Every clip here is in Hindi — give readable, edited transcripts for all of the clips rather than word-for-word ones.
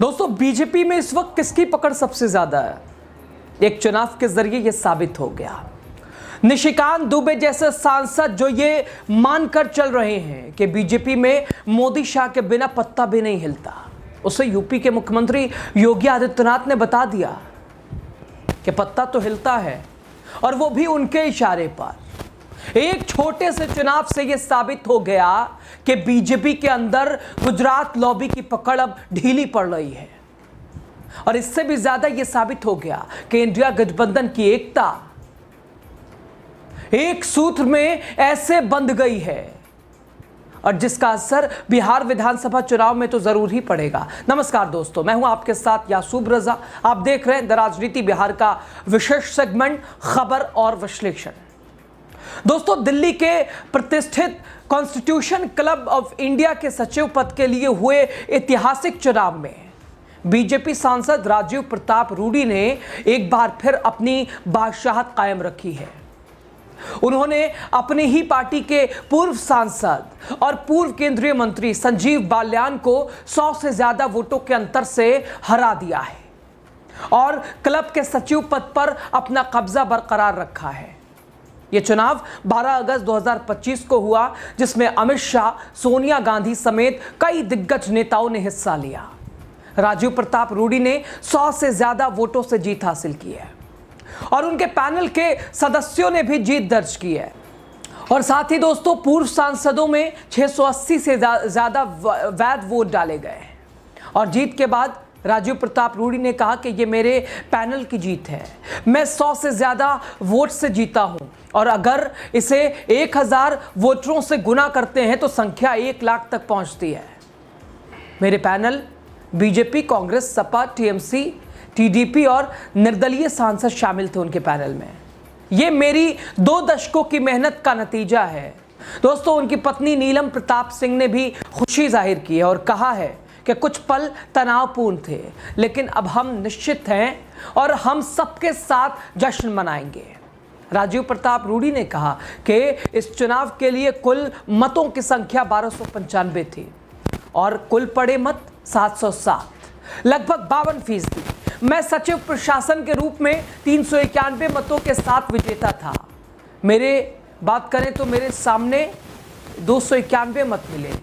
दोस्तों, बीजेपी में इस वक्त किसकी पकड़ सबसे ज्यादा है? एक चुनाव के जरिए यह साबित हो गया। निशिकांत दुबे जैसे सांसद जो ये मानकर चल रहे हैं कि बीजेपी में मोदी शाह के बिना पत्ता भी नहीं हिलता, उसे यूपी के मुख्यमंत्री योगी आदित्यनाथ ने बता दिया कि पत्ता तो हिलता है, और वो भी उनके इशारे पर। एक छोटे से चुनाव से यह साबित हो गया कि बीजेपी के अंदर गुजरात लॉबी की पकड़ अब ढीली पड़ रही है, और इससे भी ज्यादा यह साबित हो गया कि इंडिया गठबंधन की एकता एक सूत्र में ऐसे बंध गई है, और जिसका असर बिहार विधानसभा चुनाव में तो जरूर ही पड़ेगा। नमस्कार दोस्तों, मैं हूं आपके साथ यासूब रजा। आप देख रहे हैं द राजनीति बिहार का विशेष सेगमेंट खबर और विश्लेषण। दोस्तों, दिल्ली के प्रतिष्ठित कॉन्स्टिट्यूशन क्लब ऑफ इंडिया के सचिव पद के लिए हुए ऐतिहासिक चुनाव में बीजेपी सांसद राजीव प्रताप रूडी ने एक बार फिर अपनी बादशाहत कायम रखी है। उन्होंने अपनी ही पार्टी के पूर्व सांसद और पूर्व केंद्रीय मंत्री संजीव बाल्यान को 100 से ज्यादा वोटों के अंतर से हरा दिया है और क्लब के सचिव पद पर अपना कब्जा बरकरार रखा है। यह चुनाव 12 अगस्त 2025 को हुआ, जिसमें अमित शाह, सोनिया गांधी समेत कई दिग्गज नेताओं ने हिस्सा लिया। राजीव प्रताप रूडी ने 100 से ज्यादा वोटों से जीत हासिल की है और उनके पैनल के सदस्यों ने भी जीत दर्ज की है। और साथ ही दोस्तों, पूर्व सांसदों में 680 से ज्यादा वैध वोट डाले गए और जीत के बाद राजीव प्रताप रूडी ने कहा कि ये मेरे पैनल की जीत है, मैं 100 से ज्यादा वोट से जीता हूं, और अगर इसे 1000 वोटरों से गुना करते हैं तो संख्या 1 लाख तक पहुंचती है। मेरे panel BJP, Congress, Sapa, TMC, TDP और निर्दलीय सांसद शामिल थे उनके पैनल में। यह मेरी 2 दशकों की मेहनत का नतीजा है। दोस्तों, उनकी पत्नी नीलम प्रताप सिंह ने भी खुशी जाहिर की है और कहा है कि कुछ पल तनावपूर्ण थे, लेकिन अब हम निश्चित हैं और हम सबके साथ जश्न मनाएंगे। राजीव प्रताप रूडी ने कहा कि इस चुनाव के लिए कुल मतों की संख्या 1295 थी और कुल पड़े मत 707, लगभग 52%। मैं सचिव प्रशासन के रूप में 391 मतों के साथ विजेता था। मेरे बात करें तो मेरे सामने 291 मत मिले।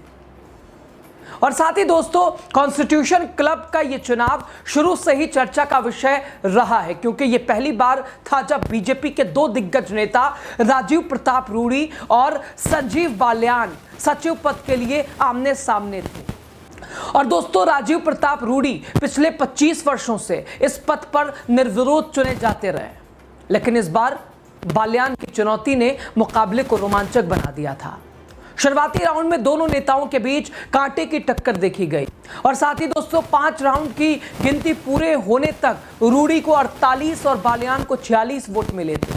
और साथ ही दोस्तों, कॉन्स्टिट्यूशन क्लब का यह चुनाव शुरू से ही चर्चा का विषय रहा है, क्योंकि यह पहली बार था जब बीजेपी के 2 दिग्गज नेता राजीव प्रताप रूडी और संजीव बाल्यान सचिव पद के लिए आमने सामने थे। और दोस्तों, राजीव प्रताप रूडी पिछले 25 वर्षों से इस पद पर निर्विरोध चुने जाते रहे, लेकिन इस बार बाल्यान की चुनौती ने मुकाबले को रोमांचक बना दिया था। शुरुआती राउंड में दोनों नेताओं के बीच कांटे की टक्कर देखी गई और साथ ही दोस्तों, 5 राउंड की गिनती पूरे होने तक रूडी को 48 और बाल्यान को 46 वोट मिले थे।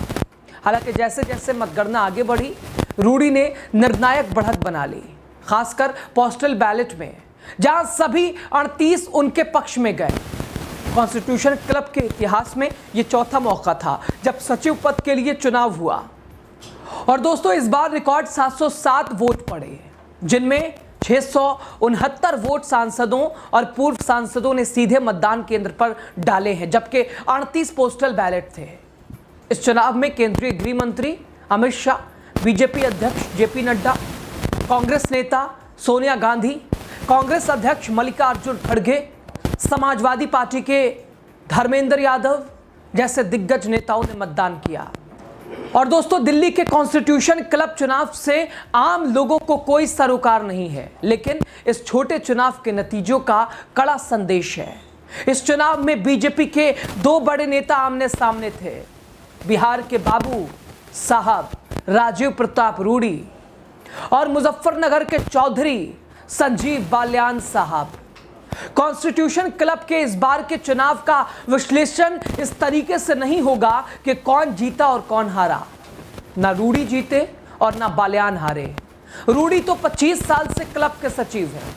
हालांकि जैसे जैसे मतगणना आगे बढ़ी, रूडी ने निर्णायक बढ़त बना ली, खासकर पोस्टल बैलेट में, जहां सभी 38 उनके पक्ष में गए। कॉन्स्टिट्यूशन क्लब के इतिहास में यह चौथा मौका था जब सचिव पद के लिए चुनाव हुआ। और दोस्तों, इस बार रिकॉर्ड 707 वोट पड़े, जिनमें 669 वोट सांसदों और पूर्व सांसदों ने सीधे मतदान केंद्र पर डाले हैं, जबकि 38 पोस्टल बैलेट थे। इस चुनाव में केंद्रीय गृह मंत्री अमित शाह, बीजेपी अध्यक्ष जेपी नड्डा, कांग्रेस नेता सोनिया गांधी, कांग्रेस अध्यक्ष मल्लिकार्जुन खड़गे, समाजवादी पार्टी के धर्मेंद्र यादव जैसे दिग्गज नेताओं ने मतदान किया। और दोस्तों, दिल्ली के कॉन्स्टिट्यूशन क्लब चुनाव से आम लोगों को कोई सरोकार नहीं है, लेकिन इस छोटे चुनाव के नतीजों का कड़ा संदेश है। इस चुनाव में बीजेपी के 2 बड़े नेता आमने सामने थे, बिहार के बाबू साहब राजीव प्रताप रूडी और मुजफ्फरनगर के चौधरी संजीव बाल्यान साहब। कॉन्स्टिट्यूशन क्लब के इस बार के चुनाव का विश्लेषण इस तरीके से नहीं होगा कि कौन जीता और कौन हारा। ना रूडी जीते और ना बाल्यान हारे। रूडी तो 25 साल से क्लब के सचिव हैं,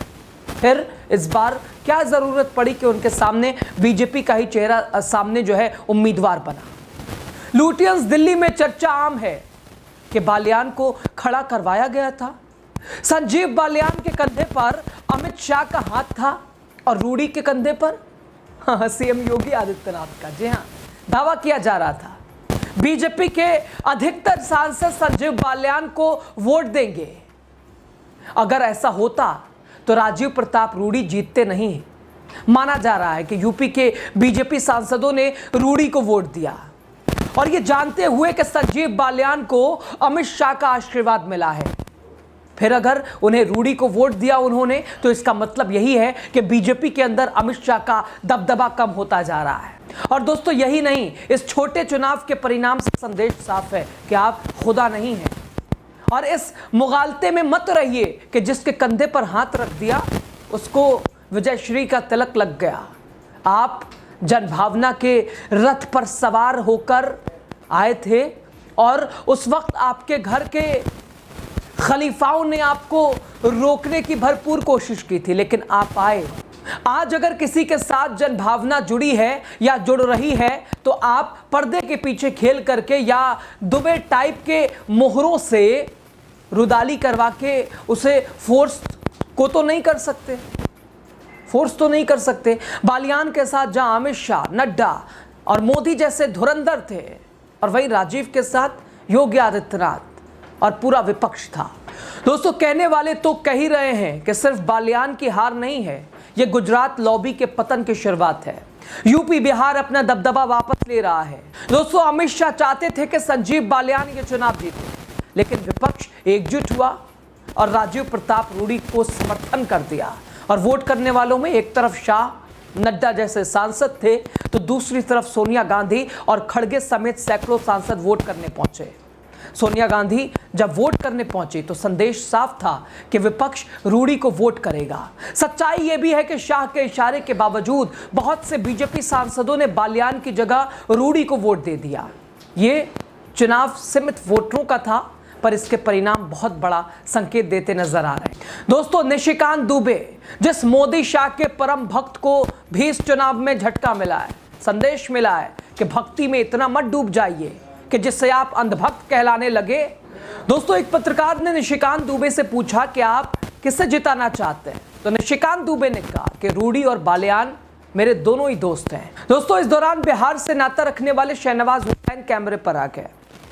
फिर इस बार क्या जरूरत पड़ी कि उनके सामने बीजेपी का ही चेहरा सामने जो है उम्मीदवार बना। लुटियंस दिल्ली में चर्चा आम है कि बाल्यान को खड़ा करवाया गया था। संजीव बाल्यान के कंधे पर अमित शाह का हाथ था, और रूडी के कंधे पर सीएम योगी आदित्यनाथ का। जी हाँ, दावा किया जा रहा था बीजेपी के अधिकतर सांसद संजीव बालियान को वोट देंगे। अगर ऐसा होता तो राजीव प्रताप रूडी जीतते नहीं। माना जा रहा है कि यूपी के बीजेपी सांसदों ने रूडी को वोट दिया और ये जानते हुए कि संजीव बालियान को अमित शाह का आशीर्वाद मिला है। फिर अगर उन्हें रूडी को वोट दिया उन्होंने, तो इसका मतलब यही है कि बीजेपी के अंदर अमित शाह का दबदबा कम होता जा रहा है। और दोस्तों यही नहीं, इस छोटे चुनाव के परिणाम से संदेश साफ है कि आप खुदा नहीं हैं। और इस मुगालते में मत रहिए कि जिसके कंधे पर हाथ रख दिया उसको विजयश्री का तिलक लग गया। आप जनभावना के रथ पर सवार होकर आए थे और उस वक्त आपके घर के खलीफाओं ने आपको रोकने की भरपूर कोशिश की थी, लेकिन आप आए। आज अगर किसी के साथ जनभावना जुड़ी है या जुड़ रही है तो आप पर्दे के पीछे खेल करके या दुबे टाइप के मोहरों से रुदाली करवा के उसे फोर्स तो नहीं कर सकते। बालियान के साथ जहां अमित शाह, नड्डा और मोदी जैसे धुरंधर थे, और वहीं राजीव के साथ योगी आदित्यनाथ और पूरा विपक्ष था। दोस्तों कहने वाले तो कह ही रहे हैं कि सिर्फ बालियान की हार नहीं है, ये गुजरात लॉबी के पतन की शुरुआत है। यूपी बिहार अपना दबदबा वापस ले रहा है। दोस्तों अमित शाह चाहते थे कि संजीव बालियान ये चुनाव जीते, लेकिन विपक्ष एकजुट हुआ और राजीव प्रताप रूडी को समर्थन कर दिया। और वोट करने वालों में एक तरफ शाह, नड्डा जैसे सांसद थे तो दूसरी तरफ सोनिया गांधी और खड़गे समेत सैकड़ों सांसद वोट करने पहुंचे। सोनिया गांधी जब वोट करने पहुंची तो संदेश साफ था कि विपक्ष रूडी को वोट करेगा। सच्चाई यह भी है कि शाह के इशारे के बावजूद बहुत से बीजेपी सांसदों ने बालियान की जगह रूडी को वोट दे दिया। ये चुनाव सीमित वोटरों का था, पर इसके परिणाम बहुत बड़ा संकेत देते नजर आ रहे हैं। दोस्तों निशिकांत दुबे, जिस मोदी शाह के परम भक्त को भी इस चुनाव में झटका मिला है, संदेश मिला है कि भक्ति में इतना मत डूब जाइए कि जिससे आप अंधभक्त कहलाने लगे। दोस्तों एक पत्रकार ने निशिकांत दुबे से पूछा कि आप किसे जिताना चाहते हैं, तो निशिकांत दुबे ने कहा कि रूडी और बालियान मेरे दोनों ही दोस्त हैं। दोस्तों इस दौरान बिहार से नाता रखने वाले शहनवाज हुसैन कैमरे पर आ गए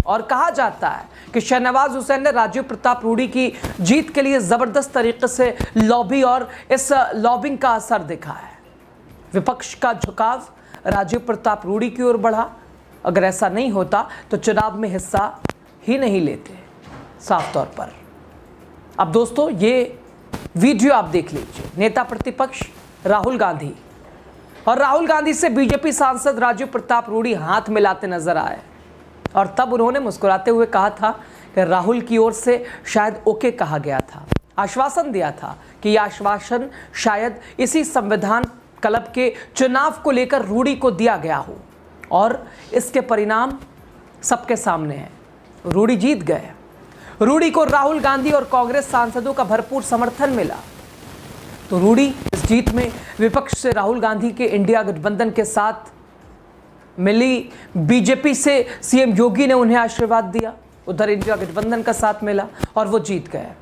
और कहा जाता है कि शहनवाज हुसैन ने राजीव प्रताप रूडी की जीत के लिए जबरदस्त तरीके से लॉबी और इस लॉबिंग का असर दिखा है। विपक्ष का झुकाव राजीव प्रताप रूडी की ओर बढ़ा। अगर ऐसा नहीं होता तो चुनाव में हिस्सा ही नहीं लेते, साफ तौर पर। अब दोस्तों ये वीडियो आप देख लीजिए। नेता प्रतिपक्ष राहुल गांधी और राहुल गांधी से बीजेपी सांसद राजीव प्रताप रूडी हाथ मिलाते नजर आए और तब उन्होंने मुस्कुराते हुए कहा था कि राहुल की ओर से शायद ओके कहा गया था। आश्वासन दिया था कि यह आश्वासन शायद इसी संविधान क्लब के चुनाव को लेकर रूडी को दिया गया हो, और इसके परिणाम सबके सामने हैं। रूडी जीत गए। रूडी को राहुल गांधी और कांग्रेस सांसदों का भरपूर समर्थन मिला। तो रूडी इस जीत में विपक्ष से राहुल गांधी के इंडिया गठबंधन के साथ मिली बीजेपी से सीएम योगी ने उन्हें आशीर्वाद दिया, उधर इंडिया गठबंधन का साथ मिला और वो जीत गए।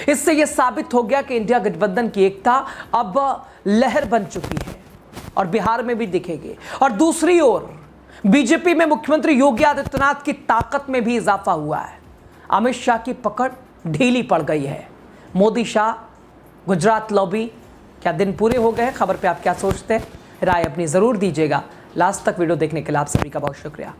इससे यह साबित हो गया कि इंडिया गठबंधन की एकता अब लहर बन चुकी है और बिहार में भी दिखेगी। और दूसरी ओर बीजेपी में मुख्यमंत्री योगी आदित्यनाथ की ताकत में भी इजाफा हुआ है। अमित शाह की पकड़ ढीली पड़ गई है। मोदी शाह गुजरात लॉबी, क्या दिन पूरे हो गए? खबर पे आप क्या सोचते हैं? राय अपनी जरूर दीजिएगा। लास्ट तक वीडियो देखने के लिए आप सभी का बहुत शुक्रिया।